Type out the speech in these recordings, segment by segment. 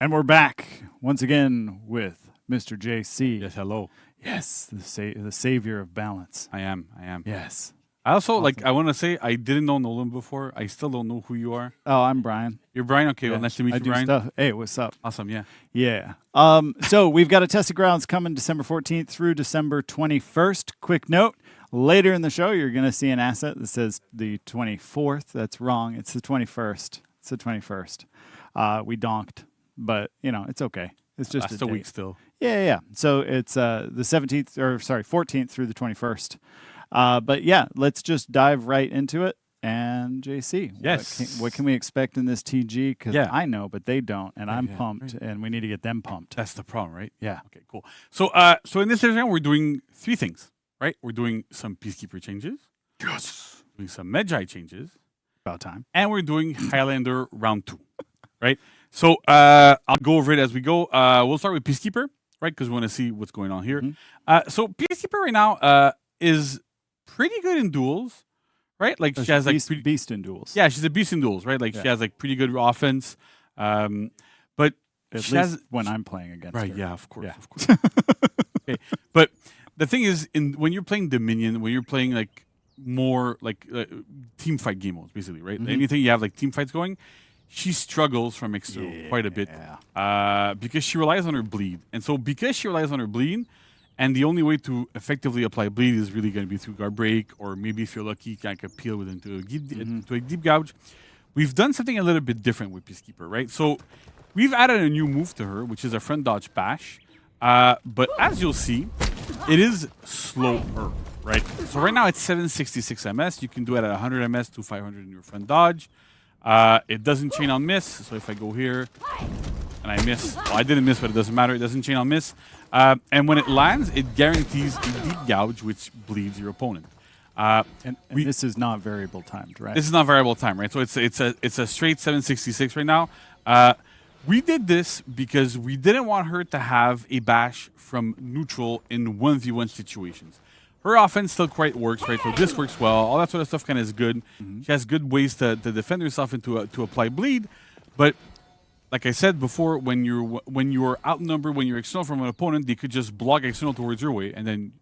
And we're back once again with Mr. JC. Yes, hello. Yes, the savior of balance. I am. Yes. I also, I want to say, I didn't know Nolan before. I still don't know who you are. Oh, I'm Brian. You're Brian? Okay, Yeah. well, nice to meet I you, do Brian. stuff. Hey, what's up? Awesome, yeah. Yeah. So we've got a Tested Grounds coming December 14th through December 21st. Quick note, later in the show, you're going to see an asset that says the 24th. That's wrong. It's the 21st. It's the 21st. We donked, but, it's okay. It's just That's a a date. week still. Yeah. So it's the 14th through the 21st. But yeah, let's just dive right into it. And JC, Yes. what can we expect in this TG? Because Yeah. I know, but they don't, and I'm yeah, pumped, right. and we need to get them pumped. That's the problem, right? Yeah. Okay, cool. So, so in this round, we're doing three things, right? We're doing some Peacekeeper changes. Yes. Doing some Medjay changes. About time. And we're doing Highlander round 2, right? So I'll go over it as we go. We'll start with Peacekeeper, right? Because we want to see what's going on here. So Peacekeeper right now is pretty good in duels, right? Like she has beast in duels. Yeah, she's a beast in duels, right? Like she has like pretty good offense, but At she least has when I'm playing against her. right. Yeah, of course, Yeah. of course. Okay, but the thing is, when you're playing Dominion, when you're playing like more like team fight game modes, basically, right? Anything you have like team fights going, she struggles from external quite a bit because she relies on her bleed, and so because she relies on her bleed. And the only way to effectively apply bleed is really going to be through guard break, or maybe if you're lucky, you can peel it into a deep gouge. We've done something a little bit different with Peacekeeper, right? So we've added a new move to her, which is a front dodge bash. But as you'll see, it is slower, right? So right now it's 766 ms. You can do it at 100 ms to 500 in your front dodge. It doesn't chain on miss. So if I go here and I miss, well, I didn't miss, but it doesn't matter. It doesn't chain on miss. And when it lands, it guarantees a deep gouge, which bleeds your opponent. And this is not variable timed, right? This is not variable time, right? So it's a straight 766 right now. We did this because we didn't want her to have a bash from neutral in 1v1 situations. Her offense still quite works, right? So this works well. All that sort of stuff kind of is good. She has good ways to defend herself and to apply bleed, but like I said before, when you're outnumbered, when you're external from an opponent, they could just block external towards your way, and then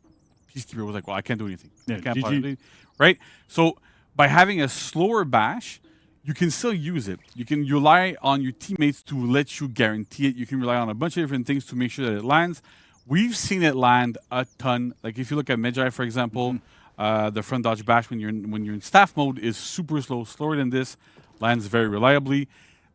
Peacekeeper was like, "Well, I can't do anything. Yeah, I can't GG. possibly," right? So by having a slower bash, you can still use it. You can rely on your teammates to let you guarantee it. You can rely on a bunch of different things to make sure that it lands. We've seen it land a ton. Like if you look at Medjay, for example, the front dodge bash when you're in staff mode is super slow, slower than this, lands very reliably.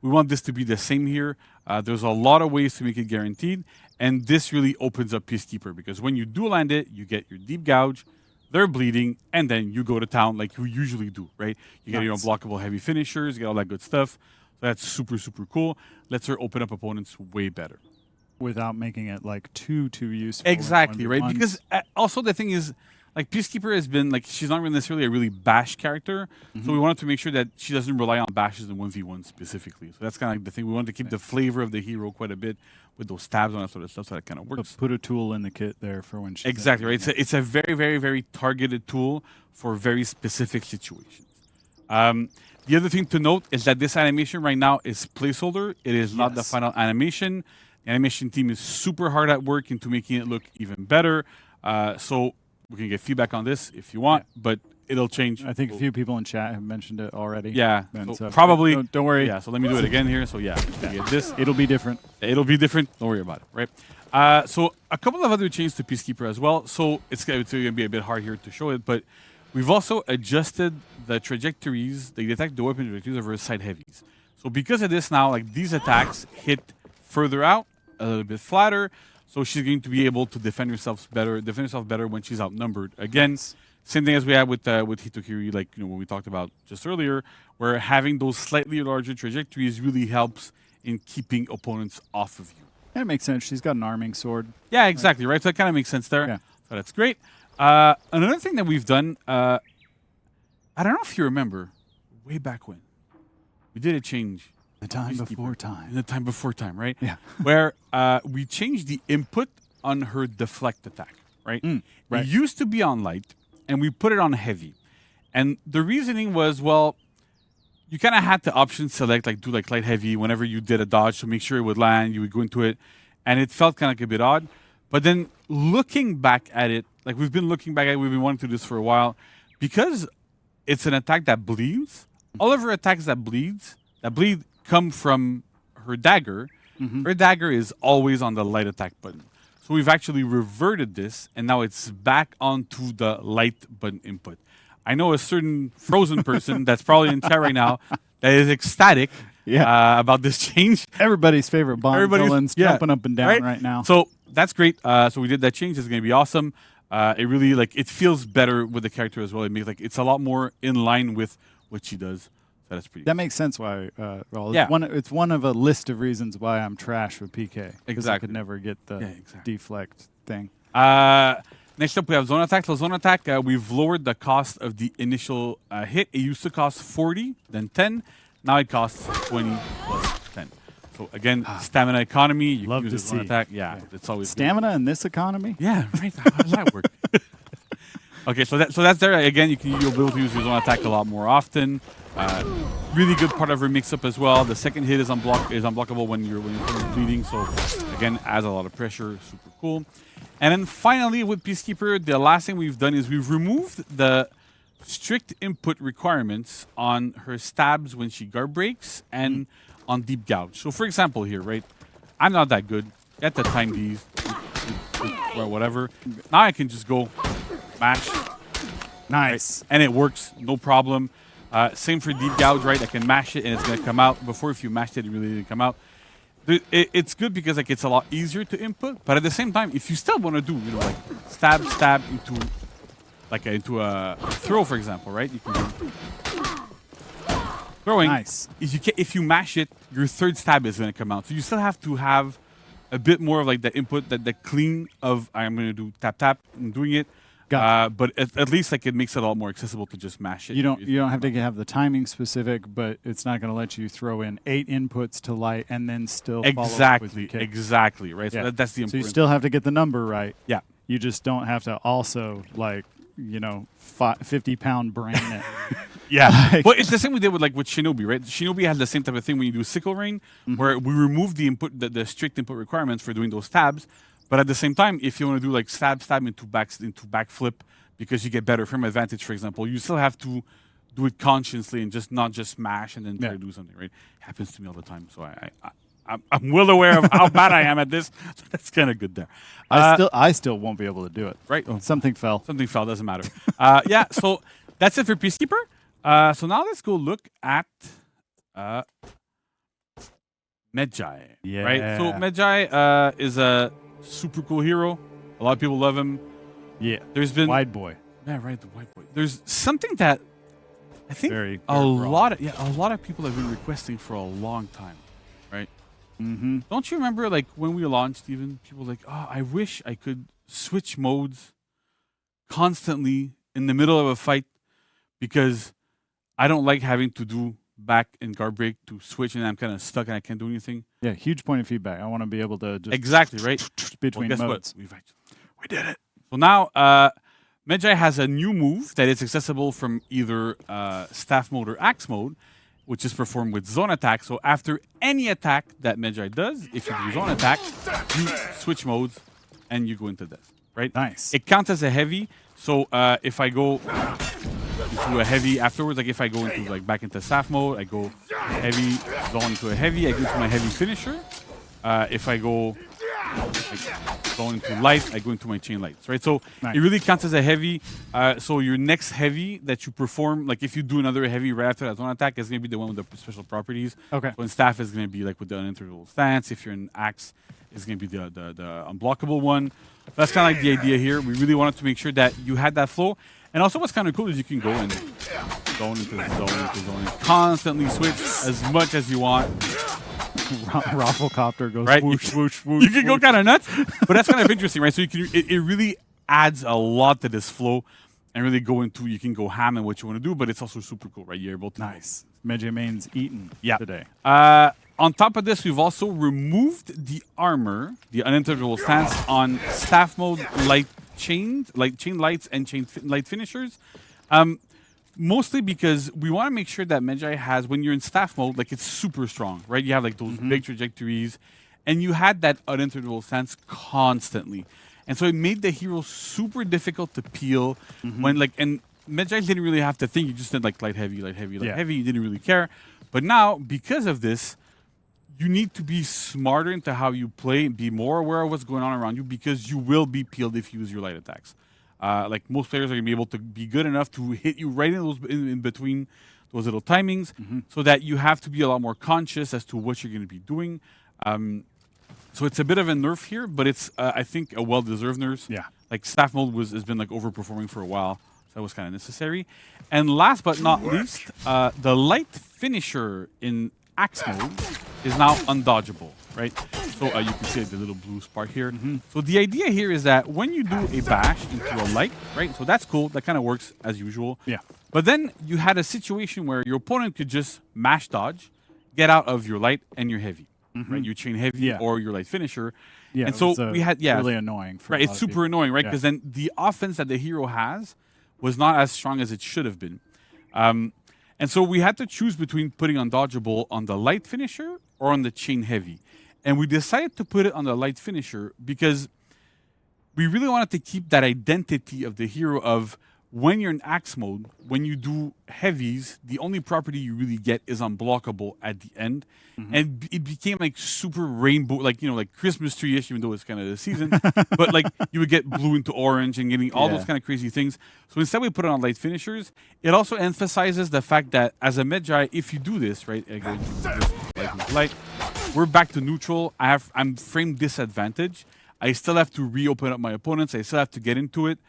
We want this to be the same here. There's a lot of ways to make it guaranteed, and this really opens up Peacekeeper because when you do land it, you get your deep gouge, they're bleeding, and then you go to town like you usually do, right? You get your unblockable heavy finishers, you get all that good stuff. So that's super, super cool. Lets her open up opponents way better. Without making it like too useful. Exactly, right? 1v1s. Because also the thing is, like Peacekeeper has been like she's not really necessarily a really bash character, so we wanted to make sure that she doesn't rely on bashes in 1v1 specifically. So that's kind of like the thing. We wanted to keep the flavor of the hero quite a bit with those tabs and that sort of stuff, so that kind of works. Put a tool in the kit there for when she Exactly right. It's a very, very, very targeted tool for very specific situations. The other thing to note is that this animation right now is placeholder. It is not the final animation. The animation team is super hard at work into making it look even better. So we can get feedback on this if you want, but it'll change. I think a few people in chat have mentioned it already. Yeah, And so probably. Don't worry. Yeah, so let me do it again here. So yeah, get this. It'll be different. It'll be different. Don't worry about it, right? So a couple of other changes to Peacekeeper as well. So it's going to be a bit hard here to show it, but we've also adjusted the trajectories. They detect the weapon trajectories of her side heavies. So because of this now, like these attacks hit further out, a little bit flatter. So she's going to be able to defend herself better when she's outnumbered. Again, same thing as we had with Hitokiri, like when we talked about just earlier, where having those slightly larger trajectories really helps in keeping opponents off of you. Yeah, it makes sense. She's got an arming sword. Yeah, exactly, right? So that kind of makes sense there. Yeah. So that's great. Another thing that we've done, I don't know if you remember, way back when, we did a change. The time before In time. the time before time, right? Yeah. Where we changed the input on her deflect attack, right? right. It used to be on light, and we put it on heavy. And the reasoning was, well, you kind of had to option select, like do like light heavy whenever you did a dodge to make sure it would land, you would go into it. And it felt kind of like a bit odd. But then looking back at it, like we've been looking back at it, we've been wanting to do this for a while, because it's an attack that bleeds. All of her attacks that bleed come from her dagger. Her dagger is always on the light attack button. So we've actually reverted this, and now it's back onto the light button input. I know a certain Frozen person that's probably in chat right now that is ecstatic about this change. Everybody's favorite Bond villain's jumping up and down right now. So that's great. So we did that change. It's going to be awesome. It really it feels better with the character as well. It makes it's a lot more in line with what she does. So that's pretty. That makes sense. Why? It's one of a list of reasons why I'm trash with PK. Because I could never get the deflect thing. Next up, we have zone attack. So zone attack, we've lowered the cost of the initial hit. It used to cost 40, then 10. Now it costs 20 plus 10. So again, stamina economy. You Love can use to zone see. attack. Yeah, it's always stamina in this economy. Yeah, right. How does that work? Okay, so that's there. Again, you'll be able to use your zone attack a lot more often. Really good part of her mix-up as well. The second hit is unblockable when you're bleeding. So again, adds a lot of pressure. Super cool. And then finally, with Peacekeeper, the last thing we've done is we've removed the strict input requirements on her stabs when she guard breaks and on deep gouge. So for example here, right? I'm not that good at the time these or whatever. Now I can just go mash. Nice. Right? And it works, no problem. Same for deep gouge, right? I can mash it and it's going to come out. Before, if you mashed it, it really didn't come out. It's good because it's a lot easier to input, but at the same time, if you still want to do, stab into into a throw, for example, right? You can do throwing. Nice. If you mash it, your third stab is going to come out. So you still have to have a bit more of the input, the clean of I'm going to do tap and doing it. But at least it makes it a lot more accessible to just mash it. You don't have to have the timing specific, but it's not going to let you throw in 8 inputs to light and then still follow up with kick. Exactly, right? Yeah. So that's the important. So you still have to get the number right. Yeah. You just don't have to also 50-pound brain it. Yeah. But it's the same we did with Shinobi, right? Shinobi has the same type of thing when you do sickle rain, where we remove the input, the strict input requirements for doing those tabs. But at the same time, if you want to do stab into backflip because you get better frame advantage, for example, you still have to do it consciously and not just smash and then try to do something, right? It happens to me all the time. So I'm well aware of how bad I am at this. So that's kind of good there. I still won't be able to do it. Right. Something fell. Something fell, doesn't matter. Yeah, so that's it for Peacekeeper. So now let's go look at Medjay. Yeah. Right? So Medjay is a super cool hero. A lot of people love him. Yeah. There's been Wide boy. Yeah, right, the white boy. There's something that I think very a lot of people have been requesting for a long time, right? Mm-hmm. Don't you remember when we launched even people I wish I could switch modes constantly in the middle of a fight because I don't like having to do back and guard break to switch and I'm kind of stuck and I can't do anything. Yeah, huge point of feedback. I want to be able to just exactly right between modes. We did it. So now Medjay has a new move that is accessible from either staff mode or axe mode, which is performed with zone attack. So after any attack that Medjay does, if you do zone attack, you switch modes and you go into this. Right? Nice. It counts as a heavy. So if I go into a heavy afterwards, if I go into back into staff mode, I go heavy, zone into a heavy, I go into my heavy finisher. If I go going into light, I go into my chain lights, right? So it really counts as a heavy. So your next heavy that you perform, if you do another heavy right after that zone attack, is going to be the one with the special properties. Okay. So in staff, is going to be with the uninterval stance. If you're in axe, it's going to be the unblockable one. That's kind of the idea here. We really wanted to make sure that you had that flow. And also what's kind of cool is you can go and zone into zone, constantly switch as much as you want. Rafflecopter goes right? whoosh, whoosh, whoosh. You can go kind of nuts, but that's kind of interesting, right? So you can it really adds a lot to this flow and really go into, you can go ham in what you want to do, but it's also super cool, right? You're able to nice. Medjay main's eaten today. On top of this, we've also removed the armor, the uninterval stance on staff mode, chain lights, and chain light finishers. Mostly because we want to make sure that Medjay has, when you're in staff mode, like it's super strong, right? You have like those big trajectories, and you had that uninterruptible stance constantly. And so it made the hero super difficult to peel when like, and Medjay didn't really have to think, you just did like light, heavy, light, heavy, light, heavy. You didn't really care. But now, because of this, you need to be smarter into how you play and be more aware of what's going on around you because you will be peeled if you use your light attacks. Like most players are going to be able to be good enough to hit you right in those in between those little timings, so that you have to be a lot more conscious as to what you're going to be doing. So it's a bit of a nerf here, but it's I think a well-deserved nerf. Yeah. Like staff mode has been like overperforming for a while, so that was kind of necessary. And last but not least, the light finisher in axe mode is now undodgeable, right? So you can see the little blue spark here. So the idea here is that when you do a bash into a light, right? So that's cool. That kind of works as usual. Yeah. But then you had a situation where your opponent could just mash dodge, get out of your light and your heavy, right? Your chain heavy or your light finisher. Yeah. And so we had really annoying. For right. It's super annoying, right? Because then the offense that the hero has was not as strong as it should have been. And so we had to choose between putting undodgeable on the light finisher or on the chain heavy. And we decided to put it on the light finisher because we really wanted to keep that identity of the hero of when you're in axe mode, when you do heavies, the only property you really get is unblockable at the end. And it became like super rainbow, like, you know, like Christmas tree-ish, even though it's kind of the season. But like you would get blue into orange and getting all those kind of crazy things. So instead we put it on light finishers. It also emphasizes the fact that as a Medjay, if you do this, right, again, light, we're back to neutral. I'm frame disadvantage. I still have to reopen up my opponents. I still have to get into it.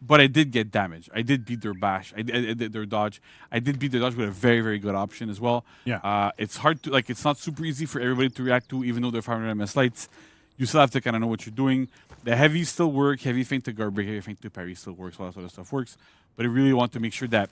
But I did get damage. I did beat their bash. I did their dodge. I did beat their dodge with a very, very good option as well. Yeah. It's hard to, like, it's not super easy for everybody to react to, even though they're 500 MS lights. You still have to kind of know what you're doing. The heavies still work. Heavy feint to guard break, heavy feint to parry still works. All that sort of stuff works. But I really want to make sure that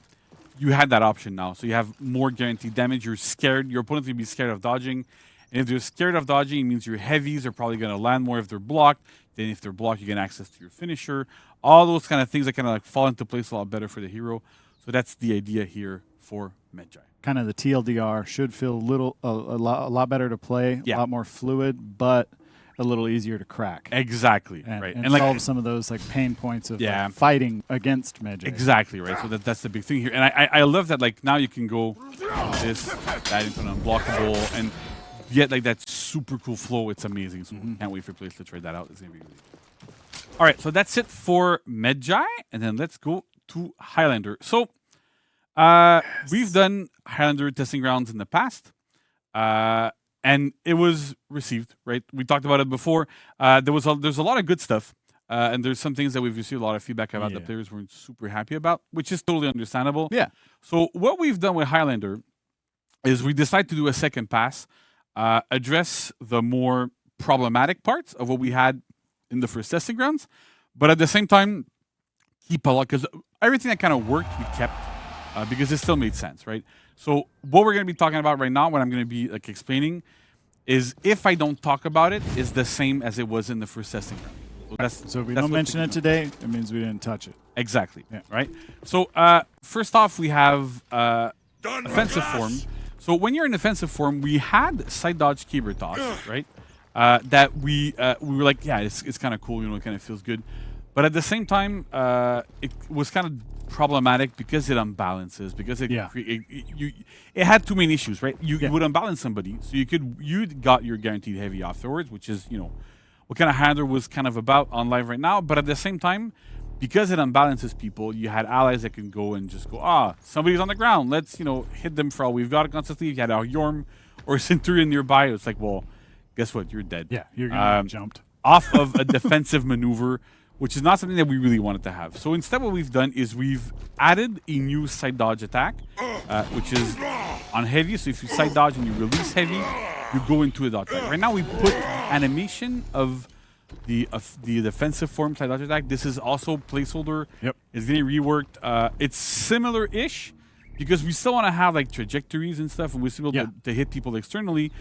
you had that option now. So you have more guaranteed damage. You're scared. Your opponent's going to be scared of dodging. And if they're scared of dodging, it means your heavies are probably going to land more if they're blocked. Then if they're blocked, you get access to your finisher. All those kind of things that kind of like fall into place a lot better for the hero. So that's the idea here for Medjay. Kind of the TLDR should feel a lot better to play, a lot more fluid, but a little easier to crack. Exactly, and, right. And like, solve some of those like pain points of like, fighting against Medjay. Exactly, right. So that's the big thing here. And I love that like now you can go this, that into an unblockable, and get like that super cool flow. It's amazing. So can't wait for players to try that out. It's gonna be really cool. All right, so that's it for Medjay, and then let's go to Highlander. So we've done Highlander testing grounds in the past, and it was received, right? We talked about it before. There's a lot of good stuff, and there's some things that we've received a lot of feedback about the players weren't super happy about, which is totally understandable. Yeah. So what we've done with Highlander is we decided to do a second pass, address the more problematic parts of what we had in the first testing grounds, but at the same time, keep a lot, because everything that kind of worked, we kept, because it still made sense, right? So what we're going to be talking about right now, what I'm going to be like explaining, is if I don't talk about it, is the same as it was in the first testing ground. So if we don't mention it today, it means we didn't touch it. Exactly, right? So first off, we have offensive form. So when you're in offensive form, we had side dodge keyboard toss, right? That we were like, yeah, it's kind of cool, you know, it kind of feels good. But at the same time, it was kind of problematic because it unbalances, because it had too many issues, right? You would unbalance somebody, so you got your guaranteed heavy afterwards, which is, you know, what kind of Highlander was kind of about on live right now. But at the same time, because it unbalances people, you had allies that can go and just go, somebody's on the ground, let's, you know, hit them for all we've got constantly. You had a Yorm or a Centurion nearby, it's like, well, guess what? You're dead. Yeah, you're gonna get jumped off of a defensive maneuver, which is not something that we really wanted to have. So instead, what we've done is we've added a new side dodge attack, which is on heavy. So if you side dodge and you release heavy, you go into a dodge attack. Right now, we put animation of the defensive form side dodge attack. This is also placeholder. Yep, it's getting reworked. It's similar-ish because we still want to have like trajectories and stuff, and we still be able to hit people externally.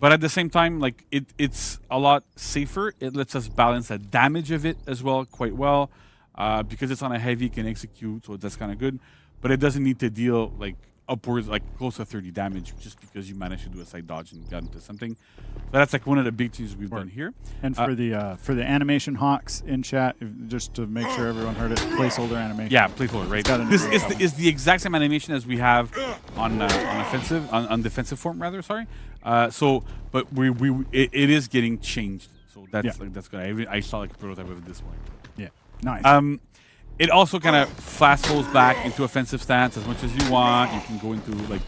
But at the same time, like it's a lot safer. It lets us balance the damage of it as well quite well, because it's on a heavy, it can execute, so that's kind of good. but it doesn't need to deal like upwards, like close to 30 damage, just because you managed to do a side dodge and got into something. So that's like one of the big changes we've done here. And for the animation hawks in chat, just to make sure everyone heard it, placeholder animation. Yeah, placeholder, right? This is the exact same animation as we have on defensive form, rather. Sorry. But it is getting changed. So that's that's good. I saw like a prototype of it this morning. Yeah, nice. It also kind of fast folds back into offensive stance as much as you want. You can go into like,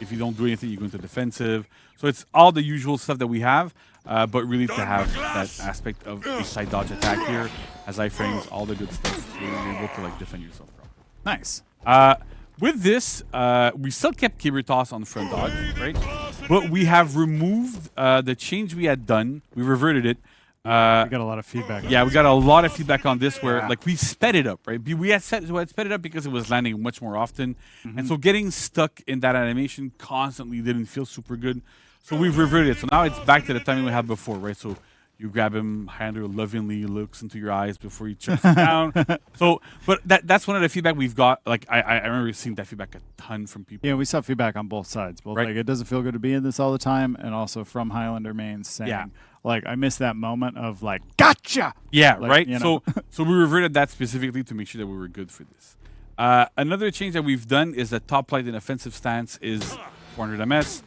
if you don't do anything, you go into defensive. So it's all the usual stuff that we have, but really to have that aspect of a side dodge attack here, as iframes, all the good stuff, so you're able to like defend yourself properly. Nice. With this, we still kept Caber Toss on front dodge, right? But we have removed the change we had done. We reverted it. We got a lot of feedback. Yeah, we got a lot of feedback on this where like we sped it up, right? We had sped it up because it was landing much more often. And so getting stuck in that animation constantly didn't feel super good. So we've reverted it. So now it's back to the timing we had before, right? So you grab him, Highlander lovingly looks into your eyes before he chucks you down. So, but that's one of the feedback we've got. Like I remember seeing that feedback a ton from people. Yeah, we saw feedback on both sides. Both right. Like it doesn't feel good to be in this all the time, and also from Highlander mains saying, like I missed that moment of like, gotcha. Yeah, like, right. You know. So we reverted that specifically to make sure that we were good for this. Another change that we've done is the top light in offensive stance is 400 ms.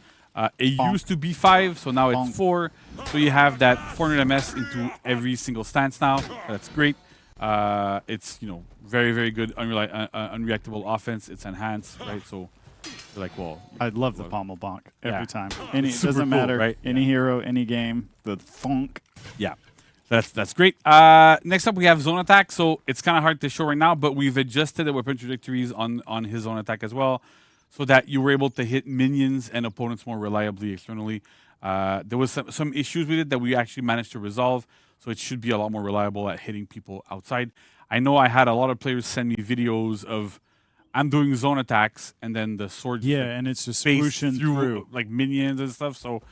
It used to be 5, so now it's 4. So you have that 400 ms into every single stance now. That's great. It's very, very good unreactable offense. It's enhanced, right? So you're like, well, I'd love the pommel bonk every time. It doesn't cool, matter. Right? Any hero, any game, the thunk. Yeah. That's great. Next up, we have zone attack. So it's kind of hard to show right now, but we've adjusted the weapon trajectories on his zone attack as well, so that you were able to hit minions and opponents more reliably externally. There was some issues with it that we actually managed to resolve, so it should be a lot more reliable at hitting people outside. I know I had a lot of players send me videos of I'm doing zone attacks and then the sword and it's just swooshing through like minions and stuff, so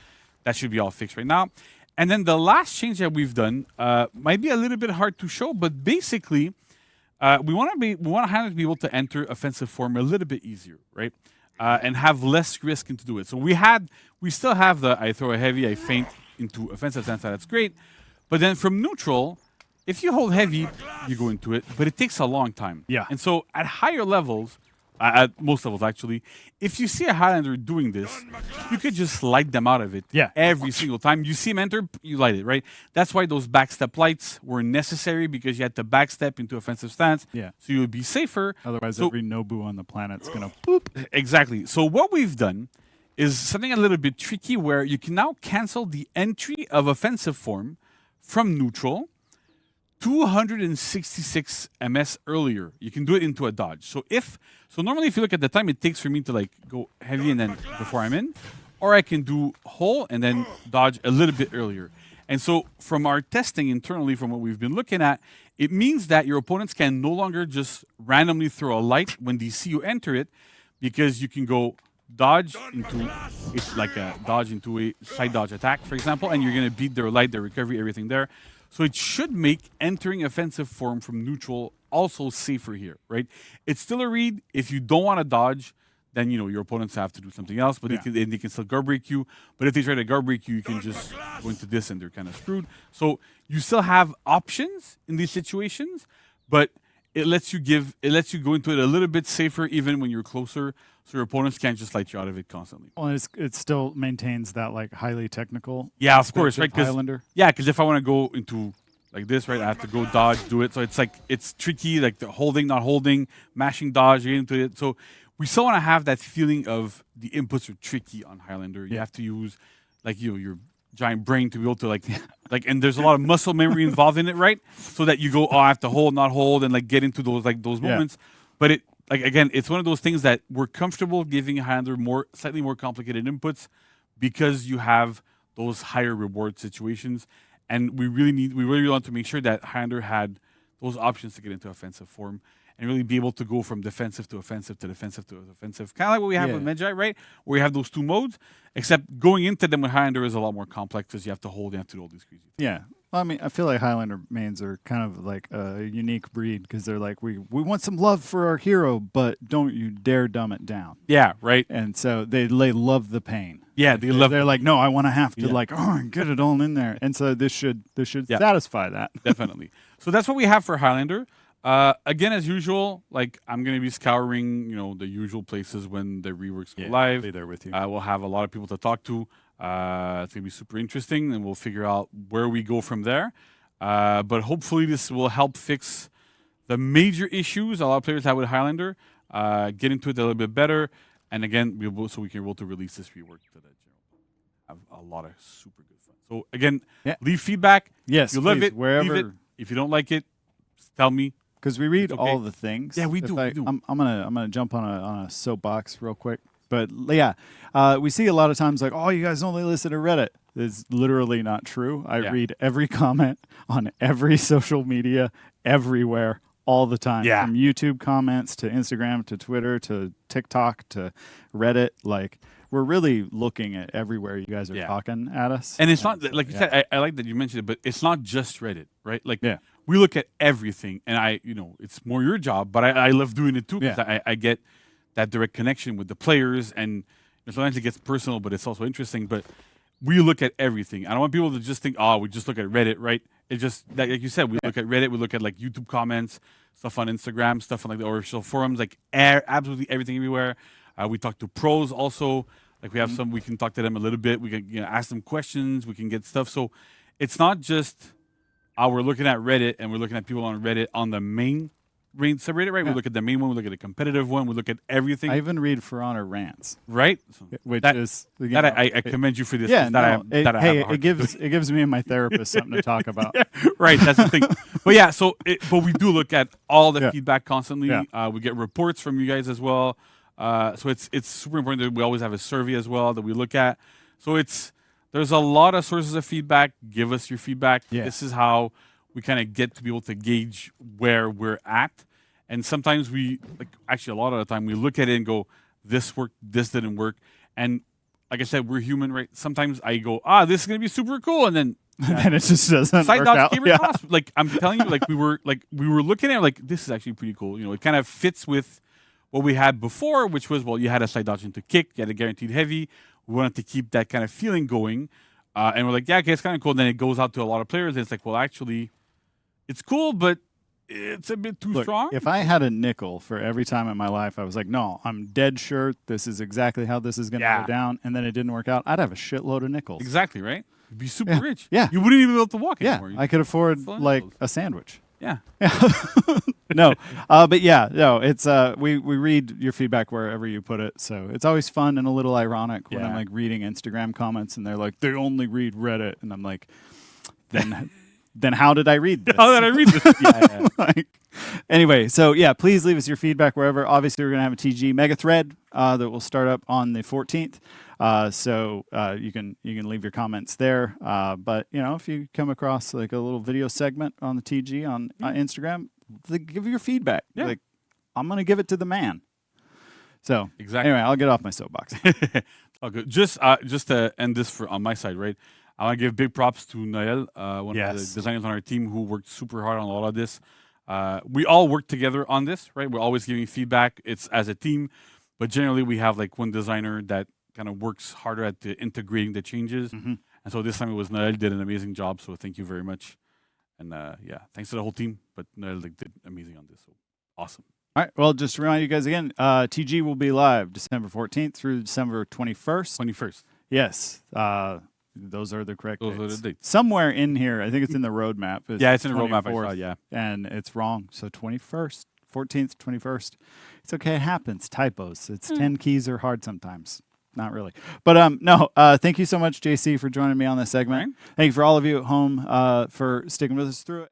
that should be all fixed right now. And then the last change that we've done might be a little bit hard to show, but basically we want Highlander to be able to enter offensive form a little bit easier, right? And have less risk to do it. So we still have the I throw a heavy, I feint into offensive stance. That's great. But then from neutral, if you hold heavy, you go into it, but it takes a long time. Yeah. And so at higher levels, at most levels actually, if you see a Highlander doing this, you could just light them out of it. Yeah. Every single time you see him enter, you light it, right? That's why those backstep lights were necessary, because you had to backstep into offensive stance. Yeah. So you would be safer. Otherwise, every Nobu on the planet's gonna poop. Exactly. So what we've done is something a little bit tricky, where you can now cancel the entry of offensive form from neutral 266 ms earlier. You can do it into a dodge. So normally if you look at the time it takes for me to like go heavy and then before I'm in, or I can do whole and then dodge a little bit earlier. And so from our testing internally, from what we've been looking at, it means that your opponents can no longer just randomly throw a light when they see you enter it, because you can go dodge into, it's like a dodge into a side dodge attack, for example, and you're going to beat their light, their recovery, everything there. So it should make entering offensive form from neutral also safer here, right? It's still a read. If you don't want to dodge, then your opponents have to do something else, but they can still guard break you. But if they try to guard break you, you can just go into this and they're kind of screwed. So you still have options in these situations, but it lets you go into it a little bit safer even when you're closer, so your opponents can't just light you out of it constantly. Well, it still maintains that like highly technical. Yeah, of course, right? Highlander. Yeah, because if I want to go into like this, right, I have to go dodge, do it. So it's tricky, like the holding, not holding, mashing, dodge, get into it. So we still want to have that feeling of the inputs are tricky on Highlander. You have to use like your giant brain to be able to like, and there's a lot of muscle memory involved in it, right? So that you go, I have to hold, not hold, and like get into those moments. But it, like, again, it's one of those things that we're comfortable giving Highlander slightly more complicated inputs, because you have those higher reward situations, and we really want to make sure that Highlander had those options to get into offensive form and really be able to go from defensive to offensive to defensive to offensive, kind of like what we have with Medjay, right? Where you have those two modes, except going into them with Highlander is a lot more complex, because you have to hold, you have to do all these crazy things. Yeah, Well, I mean, I feel like Highlander mains are kind of like a unique breed because they're like, we want some love for our hero, but don't you dare dumb it down. Yeah, right. And so they love the pain. Yeah, they love. They're like, no, I want to have to Yeah. like, get it all in there. And so this should Yeah. satisfy that. Definitely. So that's what we have for Highlander. Again, as usual, like I'm gonna be scouring, the usual places when the reworks go live. Be there with you. We'll have a lot of people to talk to. It's gonna be super interesting, and we'll figure out where we go from there. But hopefully, this will help fix the major issues a lot of players have with Highlander. Get into it a little bit better, and again, so we can be able to release this rework to the general public. Have a lot of super good fun. So again, leave feedback. Yes, if you love please, it, wherever. leave it. If you don't like it, tell me. Because we read Okay. all the things. Yeah, we If do. I'm gonna jump on a soapbox real quick. But yeah, we see a lot of times like, oh, you guys only listen to Reddit. It's literally not true. I read every comment on every social media, everywhere, all the time. Yeah. From YouTube comments to Instagram to Twitter to TikTok to Reddit. Like, we're really looking at everywhere you guys are talking at us. And it's not like you said. I like that you mentioned it, but it's not just Reddit, right? Like, we look at everything, and it's more your job, but I love doing it too because I get that direct connection with the players, and sometimes it gets personal, but it's also interesting. But we look at everything. I don't want people to just think, oh, we just look at Reddit, right? It just like you said, we look at Reddit, we look at like YouTube comments, stuff on Instagram, stuff on like the official forums, like absolutely everything everywhere. We talk to pros also. Like we have some, we can talk to them a little bit. We can ask them questions. We can get stuff. So it's not just we're looking at Reddit and we're looking at people on Reddit on the main subreddit, right? We look at the main one. We look at the competitive one. We look at everything. I even read For Honor rants, right? Which that, is I commend you for this. Yeah, it gives me and my therapist something to talk about. Right, that's the thing. But yeah, but we do look at all the feedback constantly. We get reports from you guys as well. So it's super important that we always have a survey as well that we look at. So there's a lot of sources of feedback. Give us your feedback. Yeah. This is how we kind of get to be able to gauge where we're at. And sometimes actually a lot of the time we look at it and go, this worked, this didn't work. And like I said, we're human, right? Sometimes I go, this is going to be super cool. And then and it just doesn't side work dodge out. came across. Like I'm telling you, we were looking at it, like, this is actually pretty cool. It kind of fits with what we had before, which was, you had a side dodge into kick, you had a guaranteed heavy. We wanted to keep that kind of feeling going. And we're like, okay, it's kind of cool. And then it goes out to a lot of players. And it's like, actually, it's cool, but it's a bit too strong. If I had a nickel for every time in my life I was like, no, I'm dead sure this is exactly how this is going to go down, and then it didn't work out, I'd have a shitload of nickels. Exactly, right? You'd be super rich. Yeah. You wouldn't even be able to walk anymore. I could afford nickels. a sandwich. Yeah. No, but it's we read your feedback wherever you put it, so it's always fun and a little ironic when I'm like reading Instagram comments and they're like, they only read Reddit, and I'm like, then how did I read this? How did I read this? Anyway, so please leave us your feedback wherever. Obviously, we're gonna have a TG mega thread that will start up on the 14th. So you can leave your comments there. But if you come across like a little video segment on the TG on Instagram, give your feedback. Yeah. Like, I'm gonna give it to the man. So exactly. Anyway, I'll get off my soapbox. Oh, good. Just to end this on my side, right? I want to give big props to Noel, one of the designers on our team who worked super hard on a lot of this. We all work together on this, right? We're always giving feedback. It's as a team, but generally we have like one designer that kind of works harder at integrating the changes. Mm-hmm. And so this time it was Noel, did an amazing job. So thank you very much. And thanks to the whole team. But Noel did amazing on this. So awesome. All right. Well, just to remind you guys again, TG will be live December 14th through December 21st. 21st. Yes. Those are the correct dates. Those are the dates. Somewhere in here, I think it's in the roadmap. It's in the roadmap. I saw, and it's wrong. So 21st, 14th, 21st. It's okay. It happens. Typos. It's 10 keys are hard sometimes. Not really. But no, thank you so much, JC, for joining me on this segment. Right. Thank you for all of you at home for sticking with us through it.